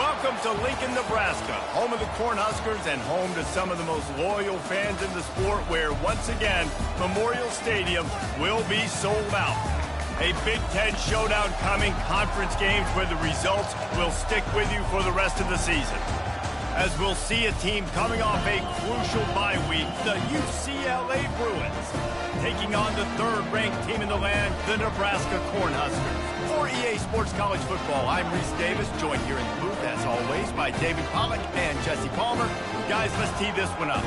Welcome to Lincoln, Nebraska, home of the Cornhuskers and home to some of the most loyal fans in the sport, where, once again, Memorial Stadium will be sold out. A Big Ten showdown coming, conference games where the results will stick with you for the rest of the season. As we'll see a team coming off a crucial bye week, the UCLA Bruins, taking on the third-ranked team in the land, the Nebraska Cornhuskers. For EA Sports College Football, I'm Reese Davis, joined here in the booth, as always, by David Pollack and Jesse Palmer. Guys, let's tee this one up.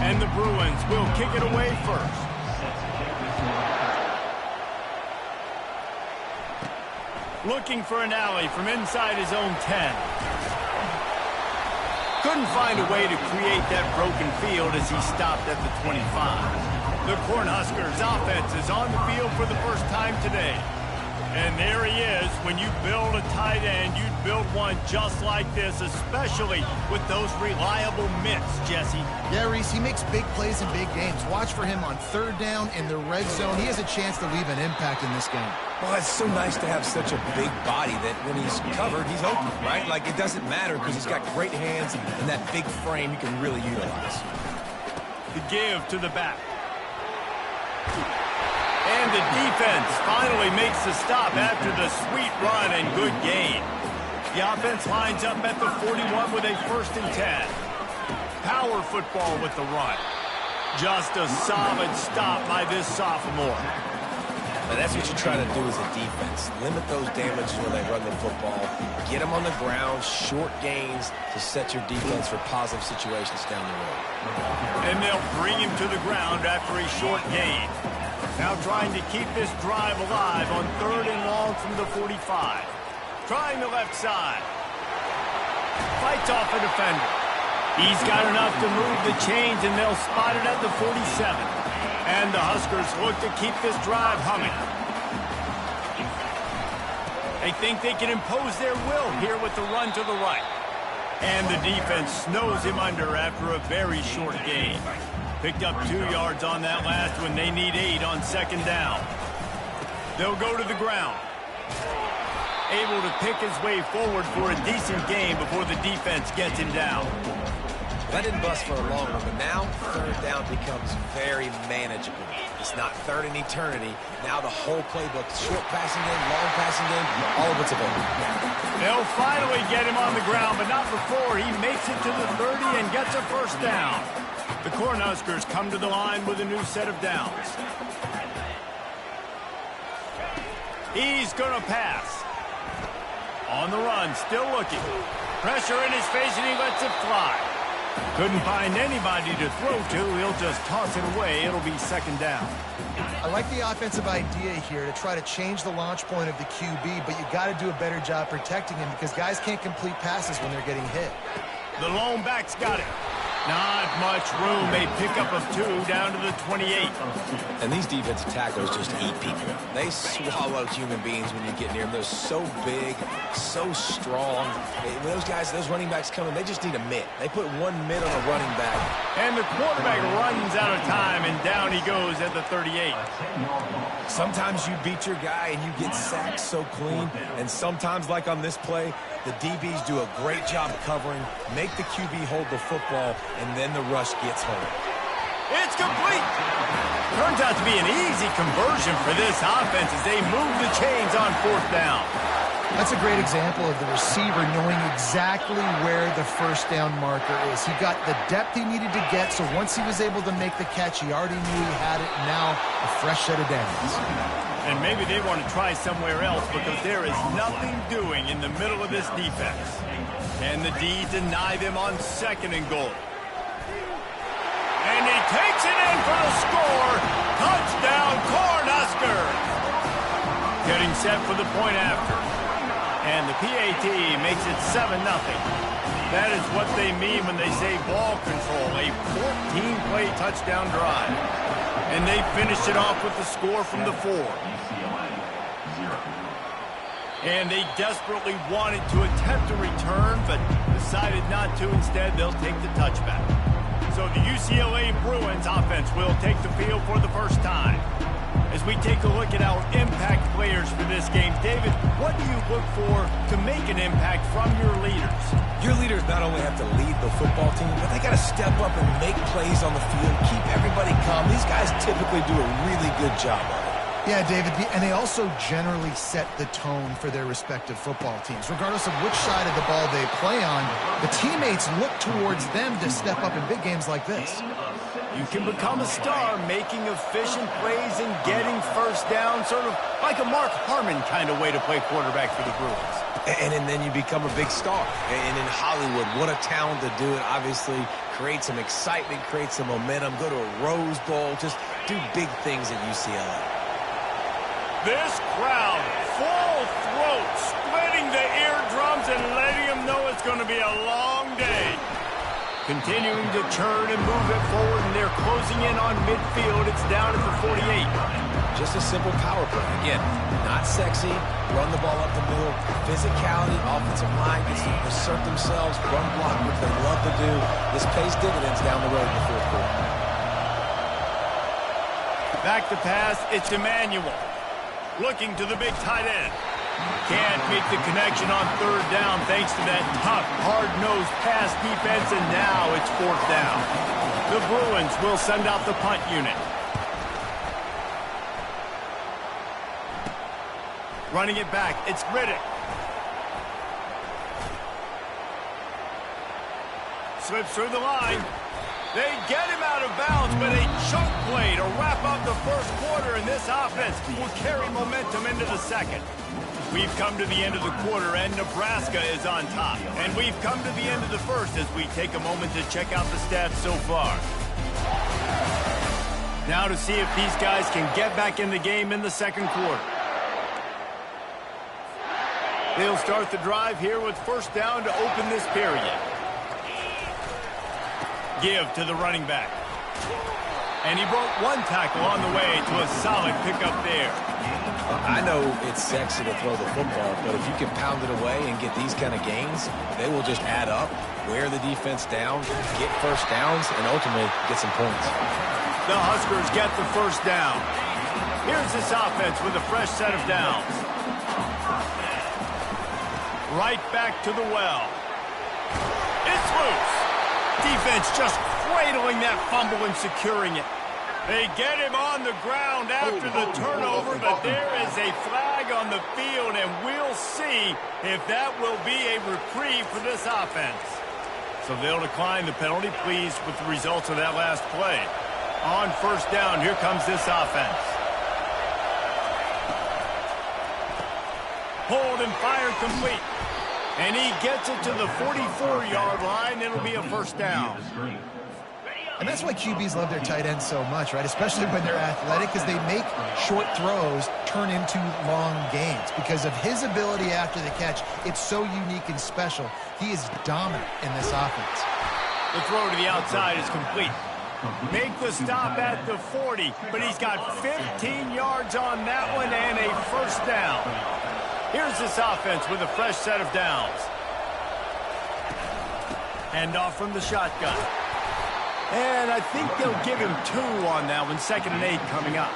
And the Bruins will kick it away first. Looking for an alley from inside his own 10. Couldn't find a way to create that broken field as he stopped at the 25. The Cornhuskers offense is on the field for the first time today. And there he is. When you build a tight end, you'd build one just like this, especially with those reliable mitts, Jesse. Yeah, Reese, he makes big plays in big games. Watch for him on third down in the red zone. He has a chance to leave an impact in this game. Well, it's so nice to have such a big body that when he's covered, he's open, right? Like, it doesn't matter because he's got great hands and that big frame you can really utilize. The give to the back. And the defense finally makes the stop after the sweet run and good gain. The offense lines up at the 41 with a 1st and 10. Power football with the run. Just a solid stop by this sophomore. Now that's what you try to do as a defense. Limit those damages when they run the football. Get them on the ground, short gains to set your defense for positive situations down the road. And they'll bring him to the ground after a short gain. Now trying to keep this drive alive on 3rd and long from the 45. Trying the left side. Fights off a defender. He's got enough to move the chains, and they'll spot it at the 47. And the Huskers look to keep this drive humming. They think they can impose their will here with the run to the right. And the defense snows him under after a very short gain. Picked up 2 yards on that last one. They need 8 on 2nd down. They'll go to the ground. Able to pick his way forward for a decent gain before the defense gets him down. That didn't bust for a long one, but now 3rd down becomes very manageable. It's not 3rd in eternity. Now the whole playbook, short passing game, long passing game, all of it's available. They'll finally get him on the ground, but not before he makes it to the 30 and gets a 1st down. The Cornhuskers come to the line with a new set of downs. He's going to pass. On the run, still looking. Pressure in his face, and he lets it fly. Couldn't find anybody to throw to. He'll just toss it away. It'll be 2nd down. I like the offensive idea here to try to change the launch point of the QB, but you got to do a better job protecting him because guys can't complete passes when they're getting hit. The lone back's got it. Not much room. A pickup of 2 down to the 28. And these defensive tacklers just eat people. They swallow human beings when you get near them. They're so big, so strong. When those guys, those running backs come in, they just need a mitt. They put 1 mitt on a running back. And the quarterback runs out of time, and down he goes at the 38. Sometimes you beat your guy and you get sacked so clean. And sometimes, like on this play, the DBs do a great job covering, make the QB hold the football, and then the rush gets home. It's complete. Turns out to be an easy conversion for this offense as they move the chains on 4th down. That's a great example of the receiver knowing exactly where the first down marker is. He got the depth he needed to get, so once he was able to make the catch, he already knew he had it. Now, a fresh set of downs. And maybe they want to try somewhere else because there is nothing doing in the middle of this defense. And the D deny them on 2nd and goal. And he takes it in for the score. Touchdown, Cornhuskers. Getting set for the point after. And the PAT makes it 7-0. That is what they mean when they say ball control, a 14-play touchdown drive. And they finished it off with the score from the 4. And they desperately wanted to attempt a return, but decided not to. Instead, they'll take the touchback. So the UCLA Bruins offense will take the field for the first time. As we take a look at our impact players for this game, David, what do you look for to make an impact from your leaders? Your leaders not only have to lead the football team, but they got to step up and make plays on the field, keep everybody calm. These guys typically do a really good job of it. Yeah, David, and they also generally set the tone for their respective football teams. Regardless of which side of the ball they play on, the teammates look towards them to step up in big games like this. You can become a star making efficient plays and getting first down, sort of like a Mark Harmon kind of way to play quarterback for the Bruins. And then you become a big star. And in Hollywood, what a talent to do it. Obviously, create some excitement, create some momentum, go to a Rose Bowl, just do big things at UCLA. This crowd, full throat, splitting the eardrums and letting them know it's going to be a long day. Continuing to churn and move it forward, and they're closing in on midfield. It's down at the 48. Just a simple power play. Again, not sexy, run the ball up the middle, physicality, offensive line gets to assert themselves, run block, which they love to do. This pays dividends down the road in the 4th quarter. Back to pass, it's Emmanuel. Looking to the big tight end. Can't make the connection on 3rd down thanks to that tough, hard-nosed pass defense, and now it's 4th down. The Bruins will send out the punt unit. Running it back, it's Riddick. Slips through the line. They get him out of bounds, but a chunk play to wrap up the 1st quarter, and this offense will carry momentum into the 2nd. We've come to the end of the quarter, and Nebraska is on top. And we've come to the end of the 1st as we take a moment to check out the stats so far. Now to see if these guys can get back in the game in the 2nd quarter. They'll start the drive here with 1st down to open this period. Give to the running back. And he broke 1 tackle on the way to a solid pickup there. I know it's sexy to throw the football, but if you can pound it away and get these kind of gains, they will just add up, wear the defense down, get first downs, and ultimately get some points. The Huskers get the 1st down. Here's this offense with a fresh set of downs. Right back to the well. It's loose. Defense just cradling that fumble and securing it. They get him on the ground after the turnover, but there is a flag on the field, and we'll see if that will be a reprieve for this offense. So they'll decline the penalty, pleased with the results of that last play. On 1st down, here comes this offense. Hold and fire complete. And he gets it to the 44-yard line. It'll be a 1st down. And that's why QBs love their tight ends so much, right? Especially when they're athletic, because they make short throws turn into long gains. Because of his ability after the catch, it's so unique and special. He is dominant in this offense. The throw to the outside is complete. Make the stop at the 40, but he's got 15 yards on that one and a 1st down. Here's this offense with a fresh set of downs. Hand off from the shotgun. And I think they'll give him 2 on that one. 2nd and 8 coming up.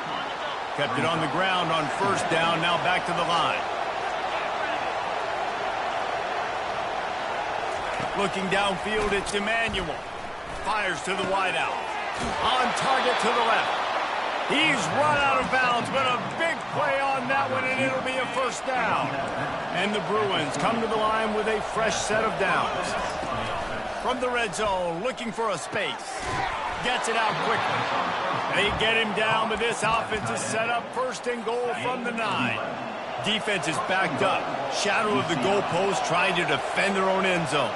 Kept it on the ground on 1st down. Now back to the line. Looking downfield, it's Emmanuel. Fires to the wideout. On target to the left. He's run out of bounds, but a big play on that one, and it'll be a first down. And the Bruins come to the line with a fresh set of downs. From the red zone, looking for a space. Gets it out quickly. They get him down, but this offense is set up first and goal from the 9. Defense is backed up. Shadow of the goalpost trying to defend their own end zone.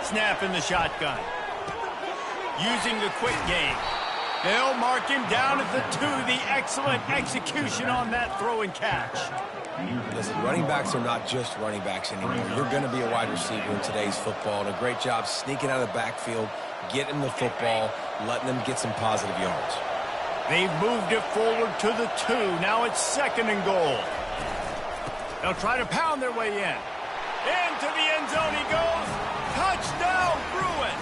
Snap in the shotgun. Using the quick game. They'll mark him down at the 2. The excellent execution on that throw and catch. Listen, running backs are not just running backs anymore. You're going to be a wide receiver in today's football, and a great job sneaking out of the backfield, getting the football, letting them get some positive yards. They've moved it forward to the 2. Now it's second and goal. They'll try to pound their way in. Into the end zone he goes. Touchdown, Bruins.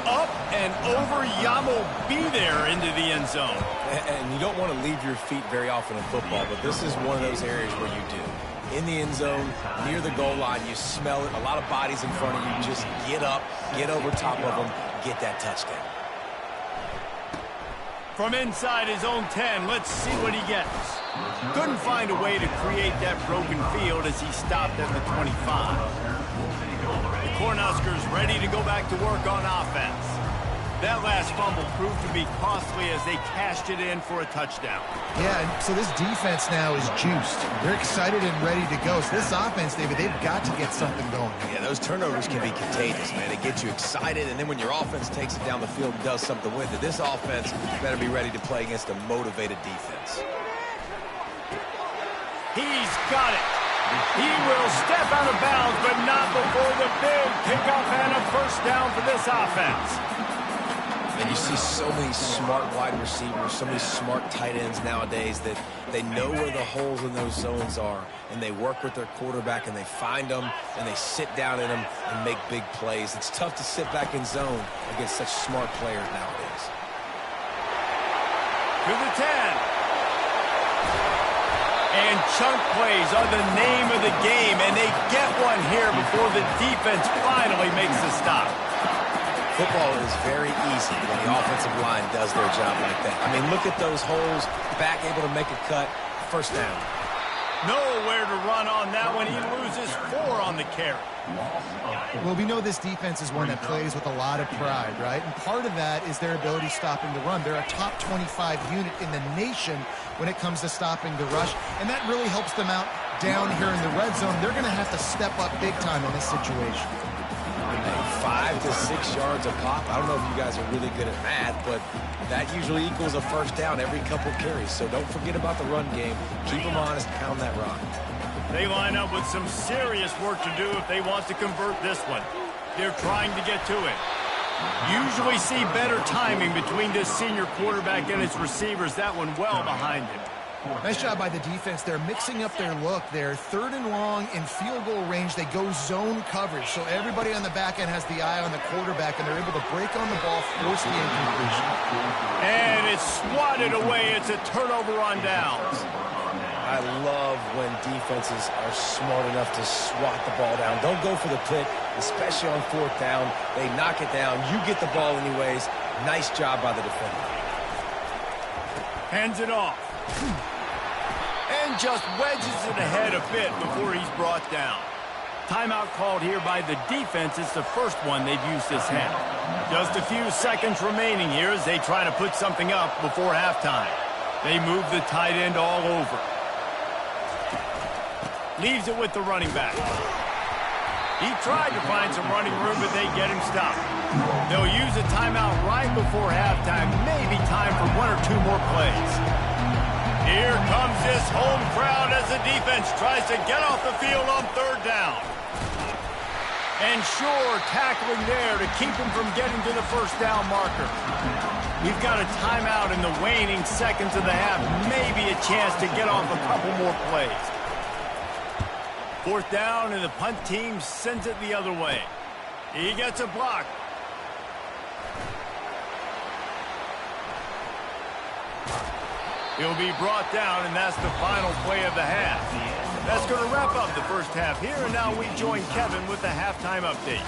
Up and over, Yamo be there into the end zone. And you don't want to leave your feet very often in football, but this is one of those areas where you do. In the end zone, near the goal line, you smell it. A lot of bodies in front of you. Just get up, get over top of them, get that touchdown. From inside his own 10, let's see what he gets. Couldn't find a way to create that broken field as he stopped at the 25. The Cornhuskers ready to go back to work on offense. That last fumble proved to be costly as they cashed it in for a touchdown. Yeah, and so this defense now is juiced. They're excited and ready to go. So this offense, David, they've got to get something going. Yeah, those turnovers can be contagious, man. It gets you excited, and then when your offense takes it down the field and does something with it, this offense better be ready to play against a motivated defense. He's got it. He will step out of bounds, but not before the big pickup and a first down for this offense. And you see so many smart wide receivers, so many smart tight ends nowadays that they know where the holes in those zones are, and they work with their quarterback, and they find them, and they sit down in them and make big plays. It's tough to sit back in zone against such smart players nowadays. To the 10. And chunk plays are the name of the game, and they get one here before the defense finally makes the stop. Football is very easy when the offensive line does their job like that. I mean, look at those holes, back able to make a cut, first down. Nowhere to run on that one. He loses 4 on the carry. Well, we know this defense is one that plays with a lot of pride, right? And part of that is their ability stopping the run. They're a top 25 unit in the nation when it comes to stopping the rush, and that really helps them out down here in the red zone. They're going to have to step up big time in this situation. 5 to 6 yards a pop. I don't know if you guys are really good at math, but that usually equals a first down every couple carries. So don't forget about the run game. Keep them honest, pound that rock. They line up with some serious work to do if they want to convert this one. They're trying to get to it. Usually see better timing between this senior quarterback and his receivers. That one well behind him. Nice job by the defense. They're mixing up their look. They're third and long in field goal range. They go zone coverage. So everybody on the back end has the eye on the quarterback, and they're able to break on the ball, force the incompletion. And it's swatted away. It's a turnover on downs. I love when defenses are smart enough to swat the ball down. Don't go for the pick, especially on 4th down. They knock it down. You get the ball anyways. Nice job by the defender. Hands it off. And just wedges it ahead a bit before he's brought down. Timeout called here by the defense. It's the first one they've used this half. Just a few seconds remaining here as they try to put something up before halftime. They move the tight end all over. Leaves it with the running back. He tried to find some running room, but they get him stopped. They'll use a timeout right before halftime. Maybe time for 1 or 2 more plays. Here comes this home crowd as the defense tries to get off the field on 3rd down. And sure, tackling there to keep him from getting to the first down marker. We've got a timeout in the waning seconds of the half. Maybe a chance to get off a couple more plays. 4th down, and the punt team sends it the other way. He gets a block. He'll be brought down, and that's the final play of the half. That's going to wrap up the first half here, and now we join Kevin with the halftime update.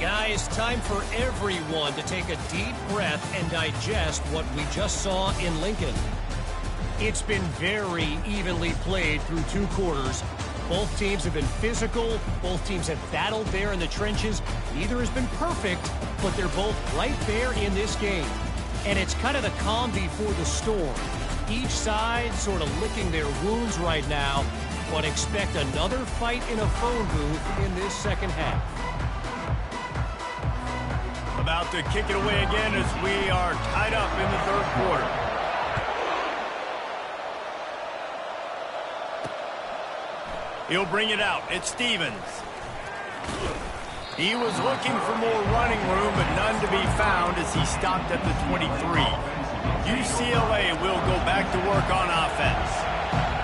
Guys, time for everyone to take a deep breath and digest what we just saw in Lincoln. It's been very evenly played through 2 quarters. Both teams have been physical. Both teams have battled there in the trenches. Neither has been perfect, but they're both right there in this game. And it's kind of the calm before the storm. Each side sort of licking their wounds right now, but expect another fight in a phone booth in this second half. About to kick it away again as we are tied up in the 3rd quarter. He'll bring it out. It's Stevens. He was looking for more running room, but none to be found as he stopped at the 23. UCLA will go back to work on offense.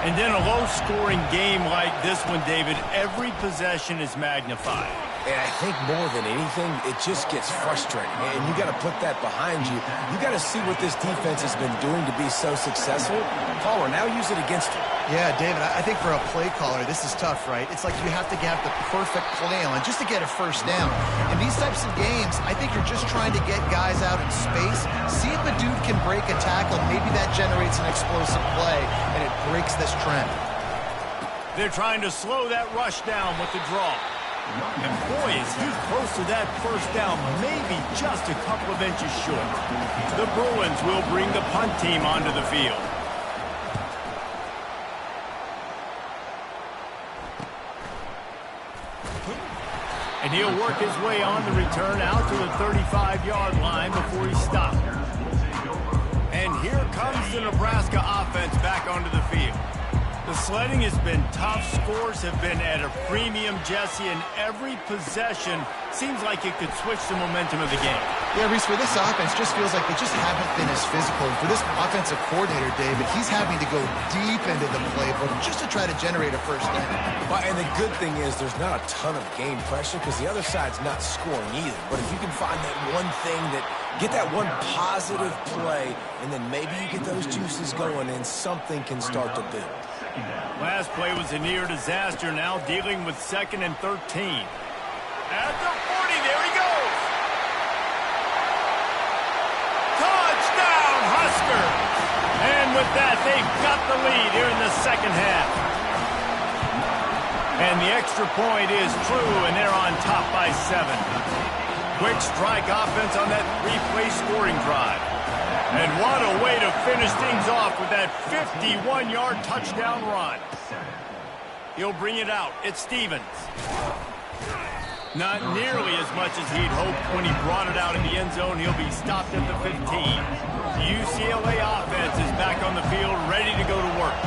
And in a low-scoring game like this one, David, every possession is magnified. And I think more than anything, it just gets frustrating. And you got to put that behind you. You got to see what this defense has been doing to be so successful. Caller, now use it against him. Yeah, David, I think for a play caller, this is tough, right? It's like you have to have the perfect play on just to get a first down. In these types of games, I think you're just trying to get guys out in space, see if a dude can break a tackle. Maybe that generates an explosive play, and it breaks this trend. They're trying to slow that rush down with the draw. And boy, is he close to that first down, maybe just a couple of inches short. The Bruins will bring the punt team onto the field. And he'll work his way on the return out to the 35-yard line before he stopped. And here comes the Nebraska offense back onto the field. The sledding has been tough. Scores have been at a premium, Jesse, and every possession seems like it could switch the momentum of the game. Yeah, Reese, for this offense, just feels like they just haven't been as physical. And for this offensive coordinator, David, he's having to go deep into the playbook just to try to generate a first down. And the good thing is there's not a ton of game pressure because the other side's not scoring either. But if you can find that one thing get that one positive play, and then maybe you get those juices going and something can start to build. Last play was a near disaster, now dealing with 2nd and 13. At the 40, there he goes. Touchdown, Huskers! And with that, they've got the lead here in the second half. And the extra point is true, and they're on top by 7. Quick strike offense on that 3-play scoring drive. And what a way to finish things off with that 51-yard touchdown run. He'll bring it out. It's Stevens. Not nearly as much as he'd hoped when he brought it out in the end zone. He'll be stopped at the 15. The UCLA offense is back on the field, ready to go to work.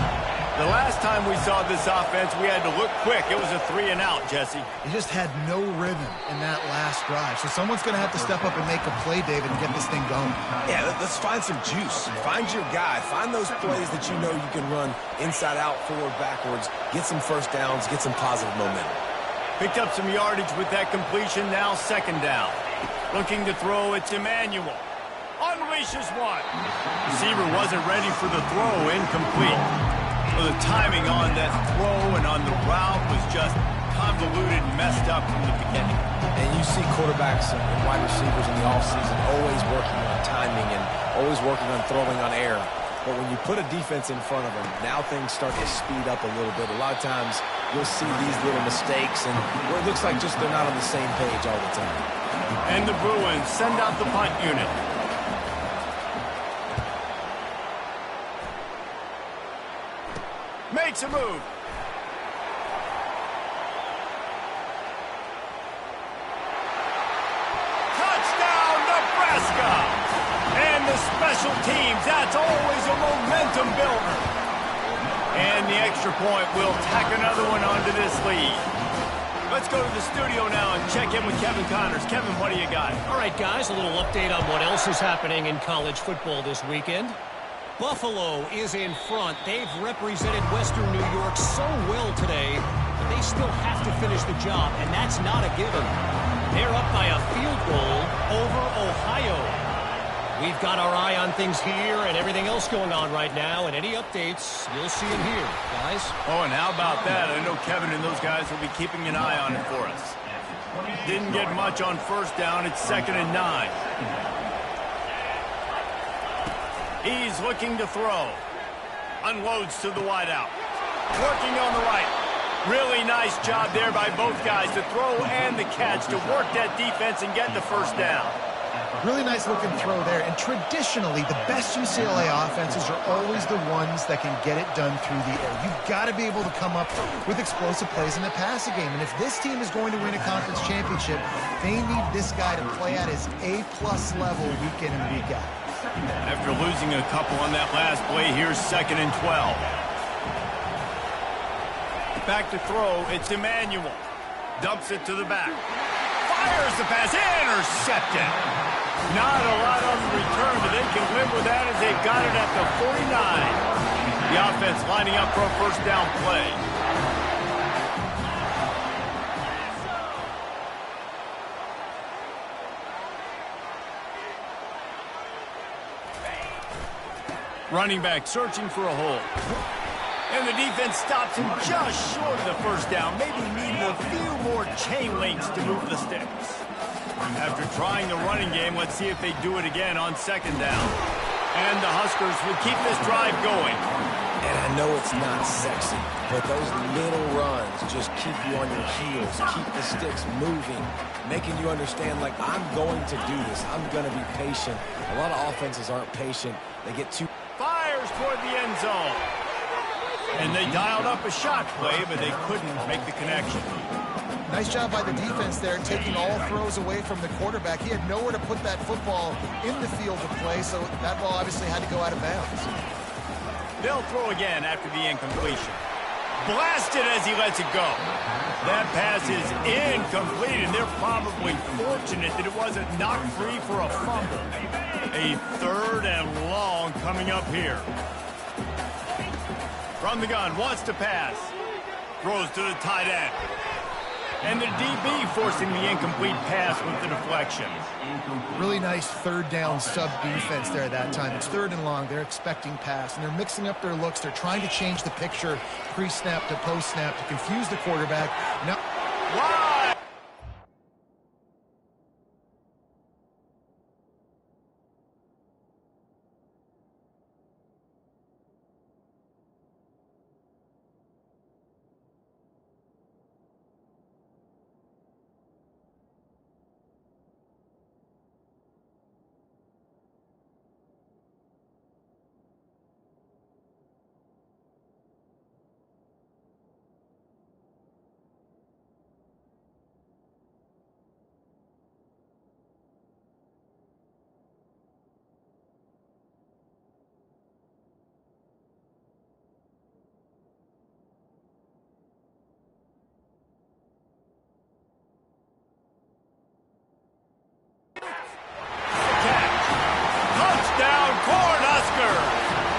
The last time we saw this offense, we had to look quick. It was a 3-and-out, Jesse. He just had no rhythm in that last drive. So someone's going to have to step up and make a play, David, and get this thing going. Yeah, let's find some juice. Find your guy. Find those plays that you know you can run inside out, forward, backwards. Get some first downs. Get some positive momentum. Picked up some yardage with that completion. Now 2nd down. Looking to throw. It's Emmanuel. Unleashes one. Receiver wasn't ready for the throw. Incomplete. Well, the timing on that throw and on the route was just convoluted and messed up from the beginning. And you see quarterbacks and wide receivers in the offseason always working on timing and always working on throwing on air. But when you put a defense in front of them, now things start to speed up a little bit. A lot of times you'll see these little mistakes and where it looks like just they're not on the same page all the time. And the Bruins send out the punt unit. Makes a move. Touchdown, Nebraska! And the special teams, that's always a momentum builder. And the extra point will tack another one onto this lead. Let's go to the studio now and check in with Kevin Connors. Kevin, what do you got? All right, guys, a little update on what else is happening in college football this weekend. Buffalo is in front. They've represented Western New York so well today, but they still have to finish the job, and that's not a given. They're up by a field goal over Ohio. We've got our eye on things here and everything else going on right now, and any updates, you'll see them here, guys. Oh, and how about that? I know Kevin and those guys will be keeping an eye on it for us. Didn't get much on first down. It's 2nd and 9. He's looking to throw. Unloads to the wideout. Working on the right. Really nice job there by both guys, the throw and the catch, to work that defense and get the first down. Really nice looking throw there. And traditionally, the best UCLA offenses are always the ones that can get it done through the air. You've got to be able to come up with explosive plays in the passing game. And if this team is going to win a conference championship, they need this guy to play at his A-plus level week in and week out. After losing a couple on that last play, here's 2nd and 12. Back to throw, it's Emmanuel. Dumps it to the back. Fires the pass, intercepted. Not a lot on the return, but they can live with that as they've got it at the 49. The offense lining up for a first down play. Running back searching for a hole. And the defense stops him just short of the first down. Maybe needing a few more chain links to move the sticks. After trying the running game, let's see if they do it again on 2nd down. And the Huskers will keep this drive going. And I know it's not sexy, but those little runs just keep you on your heels, keep the sticks moving, making you understand, like, I'm going to do this. I'm going to be patient. A lot of offenses aren't patient. They get too... Fires toward the end zone. And they dialed up a shot play, but they couldn't make the connection. Nice job by the defense there, taking all throws away from the quarterback. He had nowhere to put that football in the field to play, so that ball obviously had to go out of bounds. They'll throw again after the incompletion. Blasted as he lets it go. That pass is incomplete, and they're probably fortunate that it wasn't knocked free for a fumble. A 3rd and long coming up here. From the gun, wants to pass. Throws to the tight end. And the DB forcing the incomplete pass with the deflection. Really nice 3rd down sub defense there at that time. It's 3rd and long. They're expecting pass, and they're mixing up their looks. They're trying to change the picture pre-snap to post-snap to confuse the quarterback. Now, wow!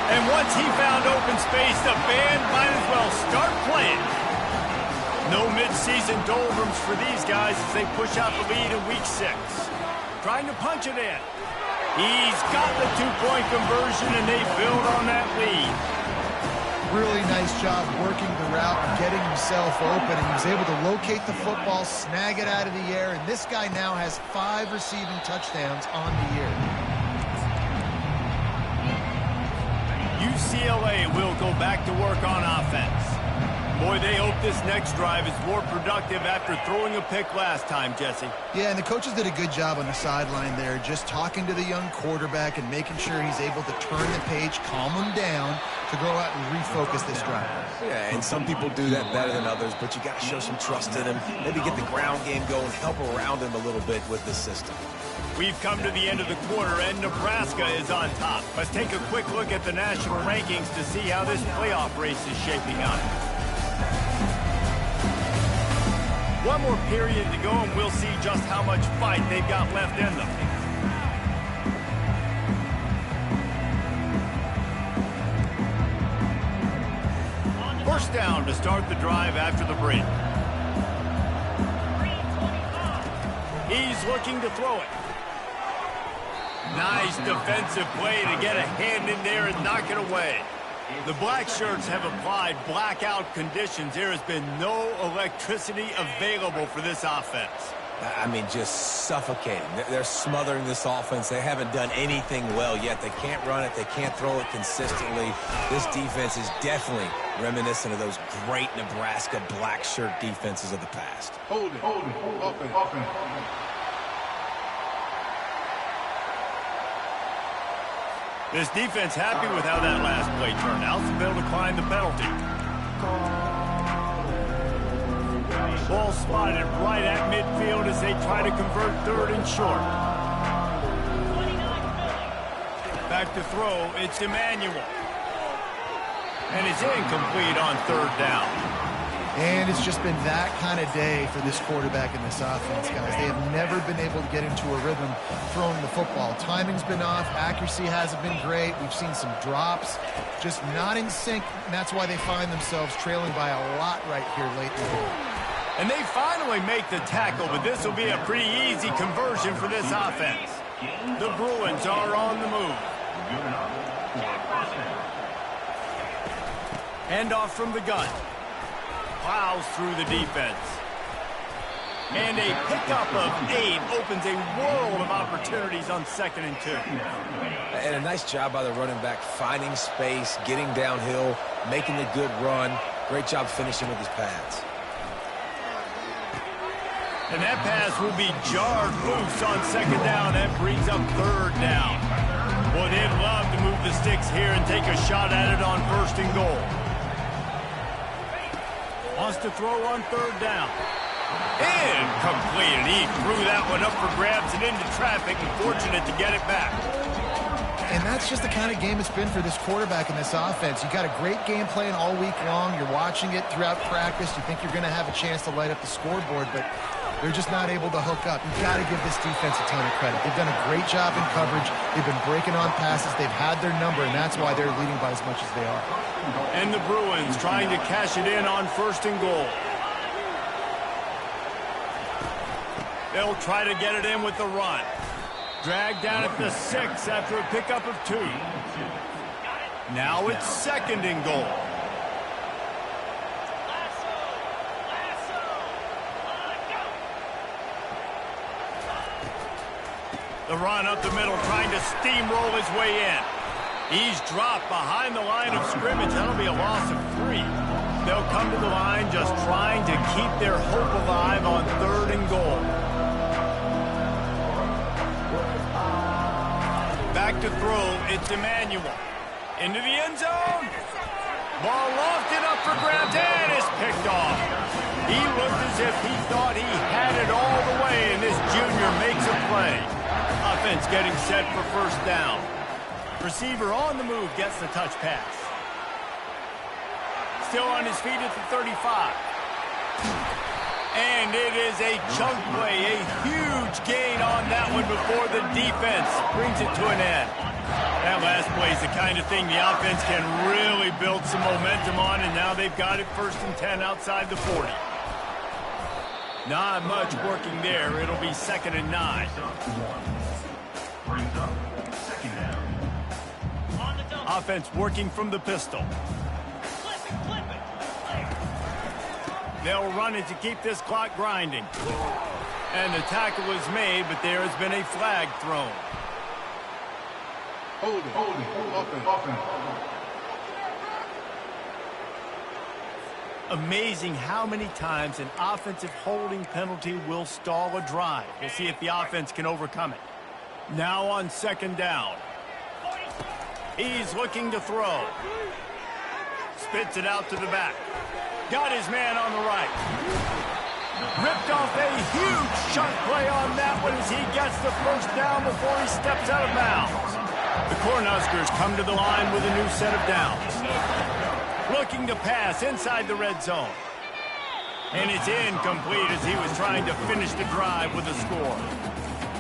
And once he found open space, the band might as well start playing. No mid-season doldrums for these guys as they push out the lead in week 6. Trying to punch it in. He's got the 2-point conversion, and they build on that lead. Really nice job working the route and getting himself open. And he was able to locate the football, snag it out of the air, and this guy now has 5 receiving touchdowns on the year. UCLA will go back to work on offense. Boy, they hope this next drive is more productive after throwing a pick last time, Jesse. Yeah, and the coaches did a good job on the sideline there, just talking to the young quarterback and making sure he's able to turn the page, calm him down to go out and refocus this drive. Yeah, and some people do that better than others, but you got to show some trust in him. Maybe get the ground game going, help around him a little bit with this system. We've come to the end of the quarter, and Nebraska is on top. Let's take a quick look at the national rankings to see how this playoff race is shaping up. One more period to go, and we'll see just how much fight they've got left in them. First down to start the drive after the break. He's looking to throw it. Nice defensive play to get a hand in there and knock it away. The black shirts have applied blackout conditions. There has been no electricity available for this offense. I mean, just suffocating. They're smothering this offense. They haven't done anything well yet. They can't run it. They can't throw it consistently. This defense is definitely reminiscent of those great Nebraska black shirt defenses of the past. Hold it. Offense. This defense happy with how that last play turned out, so they'll decline the penalty. Ball spotted right at midfield as they try to convert third and short. Back to throw, it's Emmanuel. And it's incomplete on third down. And it's just been that kind of day for this quarterback and this offense, guys. They have never been able to get into a rhythm throwing the football. Timing's been off. Accuracy hasn't been great. We've seen some drops. Just not in sync, and that's why they find themselves trailing by a lot right here late in the game. And they finally make the tackle, but this will be a pretty easy conversion for this offense. The Bruins are on the move. Handoff from the gun. Plows through the defense. And a pickup of 8 opens a world of opportunities on 2nd and 2. And a nice job by the running back, finding space, getting downhill, making the good run. Great job finishing with his pads. And that pass will be jarred loose on 2nd down. That brings up 3rd down. Boy, they'd love to move the sticks here and take a shot at it on 1st and goal. Wants to throw on 3rd down. Incomplete. And he threw that one up for grabs and into traffic, and fortunate to get it back. And that's just the kind of game it's been for this quarterback and this offense. You got a great game plan all week long. You're watching it throughout practice. You think you're going to have a chance to light up the scoreboard, but they're just not able to hook up. You've got to give this defense a ton of credit. They've done a great job in coverage. They've been breaking on passes. They've had their number, and that's why they're leading by as much as they are. And the Bruins trying to cash it in on 1st and goal. They'll try to get it in with the run. Dragged down at the 6 after a pickup of 2. Now it's 2nd and goal. The run up the middle, trying to steamroll his way in. He's dropped behind the line of scrimmage. That'll be a loss of 3. They'll come to the line just trying to keep their hope alive on 3rd and goal. Back to throw, it's Emmanuel. Into the end zone. Ball lofted up for grabs and is picked off. He looked as if he thought he had it all the way, and this junior makes a play. Offense getting set for 1st down. Receiver on the move gets the touch pass. Still on his feet at the 35. And it is a chunk play, a huge gain on that one before the defense brings it to an end. That last play is the kind of thing the offense can really build some momentum on, and now they've got it 1st and 10 outside the 40. Not much working there. It'll be 2nd and 9. Offense working from the pistol. They'll run it to keep this clock grinding. And the tackle is made, but there has been a flag thrown. Hold it. Offense. Amazing how many times an offensive holding penalty will stall a drive. We'll see if the offense can overcome it. Now on 2nd down. He's looking to throw. Spits it out to the back. Got his man on the right. Ripped off a huge chunk play on that one as he gets the 1st down before he steps out of bounds. The Cornhuskers come to the line with a new set of downs. Looking to pass inside the red zone. And it's incomplete as he was trying to finish the drive with a score.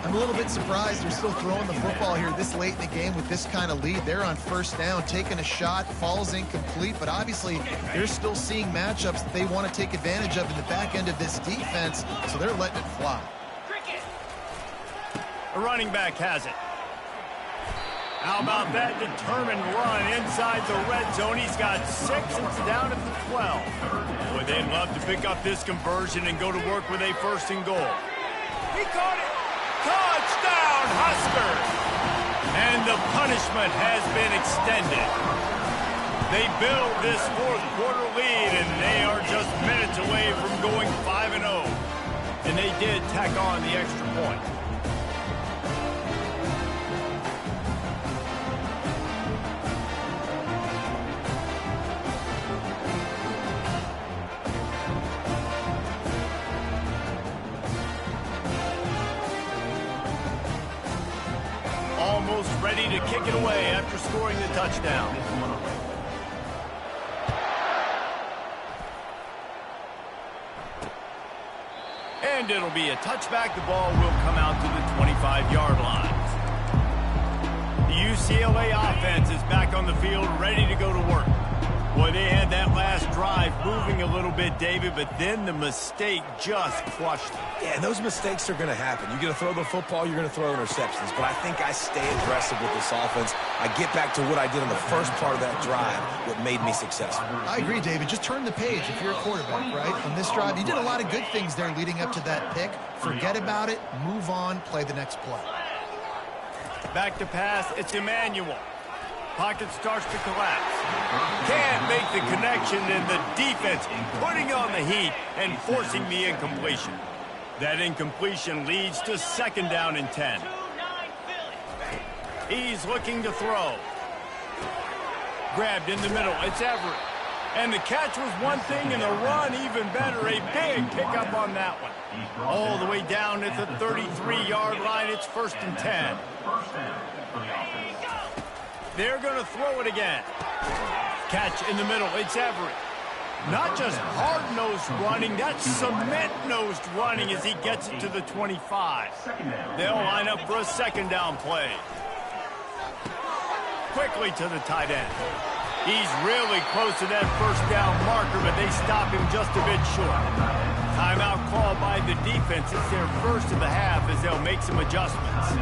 I'm a little bit surprised they're still throwing the football here this late in the game with this kind of lead. They're on 1st down, taking a shot, falls incomplete, but obviously they're still seeing matchups that they want to take advantage of in the back end of this defense, so they're letting it fly. A running back has it. How about that determined run inside the red zone? He's got 6. It's down at the 12. Boy, they'd love to pick up this conversion and go to work with a 1st and goal. He caught it. Touchdown, Huskers. And the punishment has been extended. They build this fourth quarter lead, and they are just minutes away from going 5-0. And they did tack on the extra point. Almost ready to kick it away after scoring the touchdown. And it'll be a touchback. The ball will come out to the 25-yard line. The UCLA offense is back on the field, ready to go to work. Boy, they had that last drive moving a little bit, David, but then the mistake just crushed them. Yeah, those mistakes are going to happen. You're going to throw the football, you're going to throw interceptions. But I think I stay aggressive with this offense. I get back to what I did on the first part of that drive, what made me successful. I agree, David. Just turn the page if you're a quarterback, right? On this drive, you did a lot of good things there leading up to that pick. Forget about it, move on, play the next play. Back to pass, it's Emmanuel. Pocket starts to collapse. Can't make the connection, and the defense putting on the heat and forcing the incompletion. That incompletion leads to 2nd down and 10. He's looking to throw. Grabbed in the middle. It's Everett. And the catch was one thing, and the run even better. A big pickup on that one. All the way down at the 33-yard line. It's 1st and 10. They're going to throw it again. Catch in the middle. It's Everett. Not just hard-nosed running, that's cement-nosed running as he gets it to the 25. They'll line up for a 2nd down play. Quickly to the tight end. He's really close to that 1st down marker, but they stop him just a bit short. Timeout called by the defense. It's their first of the half as they'll make some adjustments.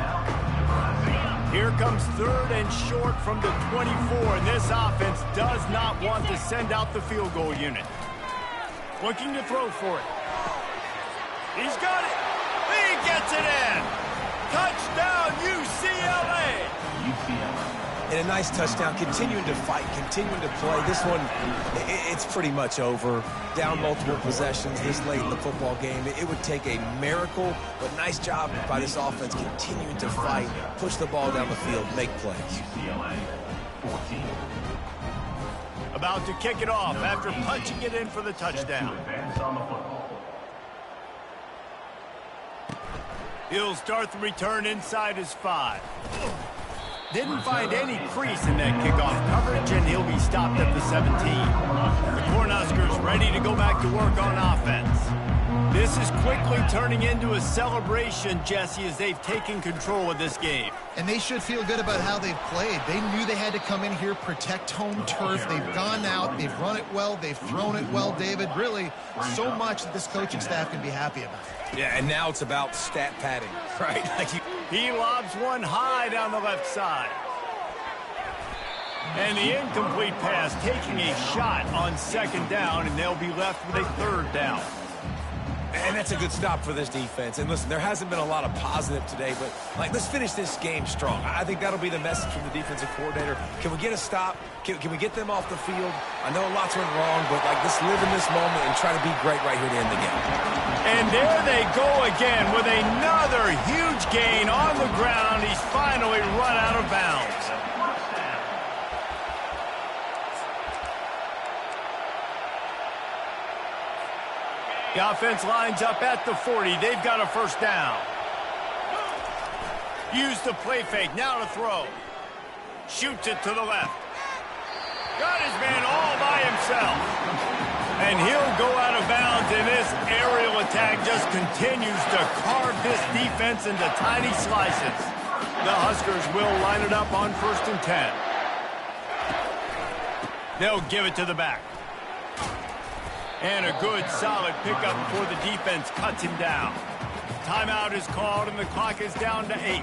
Here comes 3rd and short from the 24, and this offense does not want to send out the field goal unit. Looking to throw for it. He's got it. He gets it in. Touchdown, UCLA. And a nice touchdown, continuing to fight, continuing to play. This one, it's pretty much over. Down multiple possessions this late in the football game. It would take a miracle, but nice job by this offense continuing to fight, push the ball down the field, make plays. About to kick it off after punching it in for the touchdown. He'll start the return inside his 5. Didn't find any crease in that kickoff coverage, and he'll be stopped at the 17. The Cornhuskers ready to go back to work on offense. This is quickly turning into a celebration, Jesse, as they've taken control of this game. And they should feel good about how they've played. They knew they had to come in here, protect home turf. They've gone out, they've run it well, they've thrown it well, David. Really, so much that this coaching staff can be happy about. Yeah, and now it's about stat padding, right? He lobs one high down the left side. And the incomplete pass taking a shot on 2nd down, and they'll be left with a 3rd down. And that's a good stop for this defense. And listen, there hasn't been a lot of positive today, but let's finish this game strong. I think that'll be the message from the defensive coordinator. Can we get a stop? Can we get them off the field? I know lots went wrong, but let's live in this moment and try to be great right here to end the game. And there they go again with another huge gain on the ground. He's finally run out of bounds. The offense lines up at the 40. They've got a 1st down. Use the play fake. Now to throw. Shoots it to the left. Got his man all by himself. And he'll go out of bounds, and this aerial attack just continues to carve this defense into tiny slices. The Huskers will line it up on 1st and 10. They'll give it to the back. And a good, solid pickup before the defense cuts him down. Timeout is called, and the clock is down to 8.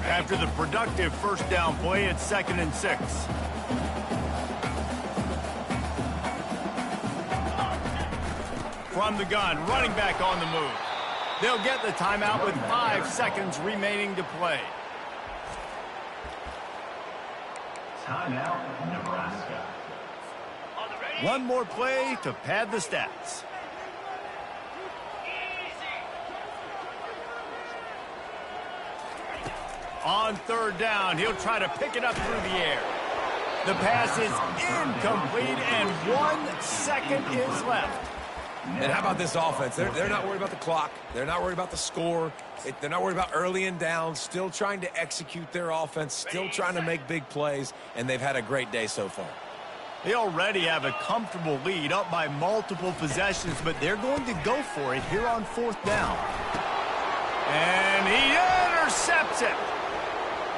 After the productive 1st down play, it's 2nd and 6. from the gun, running back on the move. They'll get the timeout with 5 seconds remaining to play. Timeout, Nebraska. One more play to pad the stats. On third down, he'll try to pick it up through the air. The pass is incomplete, and 1 second is left. And how about this offense? They're not worried about the clock. They're not worried about the score. They're not worried about early and down. Still trying to execute their offense. Still trying to make big plays. And they've had a great day so far. They already have a comfortable lead up by multiple possessions, but they're going to go for it here on 4th down. And he intercepts it.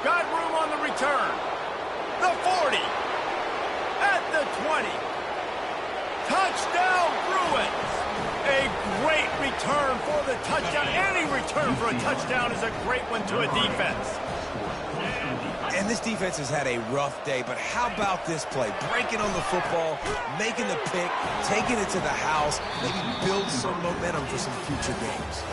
Got room on the return. The 40. At the 20. Touchdown, Bruins. A great return for the touchdown. Any return for a touchdown is a great one to a defense. And this defense has had a rough day, but how about this play? Breaking on the football, making the pick, taking it to the house, maybe build some momentum for some future games.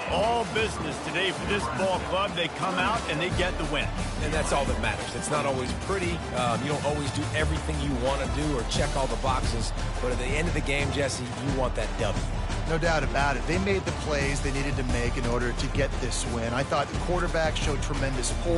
All business today for this ball club. They come out and they get the win. And that's all that matters. It's not always pretty. You don't always do everything you want to do or check all the boxes. But at the end of the game, Jesse, you want that W. No doubt about it. They made the plays they needed to make in order to get this win. I thought the quarterback showed tremendous poise.